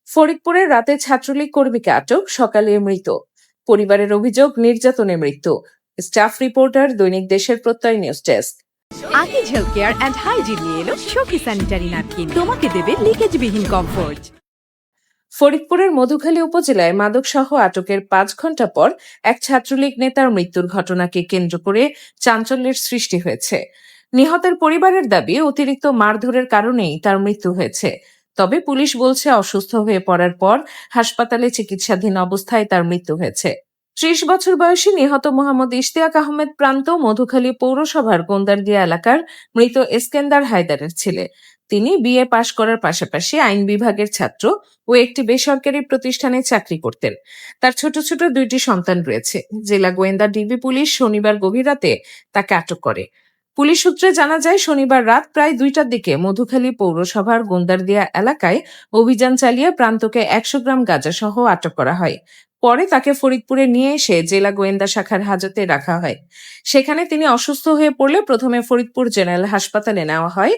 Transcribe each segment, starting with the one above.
ফরিদপুরের রাতে ছাত্রলীগ কর্মীকে আটক, সকালে মৃত। পরিবারের অভিযোগ নির্যাতনে মৃত্যু। স্টাফ রিপোর্টার, দৈনিক দেশের প্রত্যয় news desk. Akij health care and hygiene নিয়ে এলো সখী স্যানিটারি ন্যাপকিন, তোমাকে দেবে লিকেজবিহীন কমফোর্ট। ফরিদপুরের মধুখালী উপজেলায় মাদকসহ আটকের 5 ঘন্টা পর এক ছাত্রলীগ নেতার মৃত্যুর ঘটনাকে কেন্দ্র করে চাঞ্চল্যের সৃষ্টি হয়েছে। নিহতের পরিবারের দাবি, অতিরিক্ত মারধরের কারণেই তার মৃত্যু হয়েছে। তবে পুলিশ বলছে, অসুস্থ হয়ে পড়ার পর হাসপাতালে চিকিৎসাধীন অবস্থায় তার মৃত্যু হয়েছে। 30 বছর বয়সী নিহত মোহাম্মদ ইশতিয়াক আহমেদ প্রান্ত মধুখালী পৌরসভার গোন্দারদিয়া এলাকার মৃত এসকেন্দার হায়দারের ছেলে। তিনি বিএ পাশ করার পাশাপাশি আইন বিভাগের ছাত্র ও একটি বেসরকারি প্রতিষ্ঠানে চাকরি করতেন। তার ছোট ছোট 2টি সন্তান রয়েছে। জেলা গোয়েন্দা ডিবি পুলিশ শনিবার গভীর রাতে তাকে আটক করে। পুলিশ সূত্রে জানা যায়, শনিবার রাত প্রায় 2টার দিকে মধুখালী পৌরসভার গোন্দারদিয়া এলাকায় অভিযান চালিয়ে প্রান্তকে 100 গ্রাম গাঁজাসহ আটক করা হয়। পরে তাকে ফরিদপুরে নিয়ে এসে জেলা গোয়েন্দা শাখার হাজতে রাখা হয়। সেখানে তিনি অসুস্থ হয়ে পড়লে প্রথমে ফরিদপুর জেনারেল হাসপাতালে নেওয়া হয়।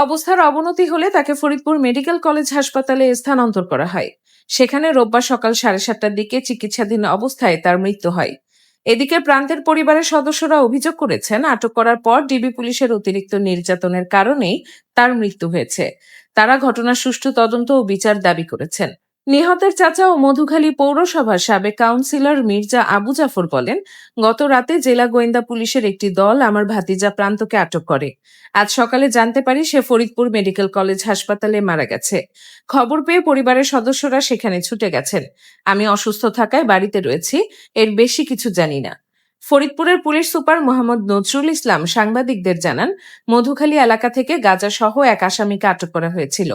অবস্থার অবনতি হলে তাকে ফরিদপুর মেডিকেল কলেজ হাসপাতালে স্থানান্তর করা হয়। সেখানে রোববার সকাল 7:30টার দিকে চিকিৎসাধীন অবস্থায় তার মৃত্যু হয়। এদিকে প্রান্তের পরিবারের সদস্যরা অভিযোগ করেছেন, আটক করার পর ডিবি পুলিশের অতিরিক্ত নির্যাতনের কারণেই তার মৃত্যু হয়েছে। তারা ঘটনার সুষ্ঠু তদন্ত ও বিচার দাবি করেছেন। নিহতের চাচা ও মধুখালী পৌরসভার সাবেক কাউন্সিলর মির্জা আবু জাফর বলেন, গত রাতে জেলা গোয়েন্দা পুলিশের একটি দল আমার ভাতিজা প্রান্তকে আটক করে। আজ সকালে জানতে পারি সে ফরিদপুর মেডিকেল কলেজ হাসপাতালে মারা গেছে। খবর পেয়ে পরিবারের সদস্যরা সেখানে ছুটে গেছেন। আমি অসুস্থ থাকায় বাড়িতে রয়েছি, এর বেশি কিছু জানি না। ফরিদপুরের পুলিশ সুপার মোহাম্মদ নজরুল ইসলাম সাংবাদিকদের জানান, মধুখালী এলাকা থেকে গাঁজা সহ এক আসামিকে আটক করা হয়েছিল।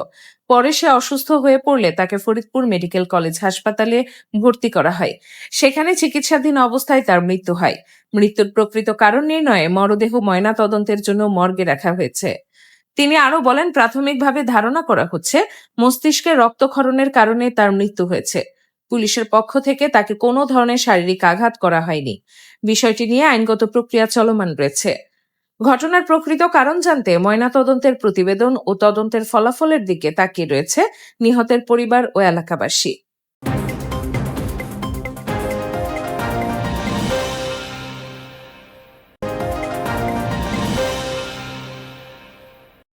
পরে সে অসুস্থ হয়ে পড়লে তাকে ফরিদপুর মেডিকেল কলেজ হাসপাতালে ভর্তি করা হয়। সেখানে চিকিৎসাধীন অবস্থায় তার মৃত্যু হয়। মৃত্যুর প্রকৃত কারণ নির্ণয়ে মরদেহ ময়না তদন্তের জন্য মর্গে রাখা হয়েছে। তিনি আরো বলেন, প্রাথমিকভাবে ধারণা করা হচ্ছে মস্তিষ্কে রক্তক্ষরণের কারণে তার মৃত্যু হয়েছে। পুলিশের পক্ষ থেকে তাকে কোনো ধরনের শারীরিক আঘাত করা হয়নি। বিষয়টি নিয়ে আইনগত প্রক্রিয়া চলমান রয়েছে। ঘটনার প্রকৃত কারণ জানতে ময়নাতদন্তের প্রতিবেদন ও তদন্তের ফলাফলের দিকে তাকিয়ে রয়েছে নিহতের পরিবার ও এলাকাবাসী।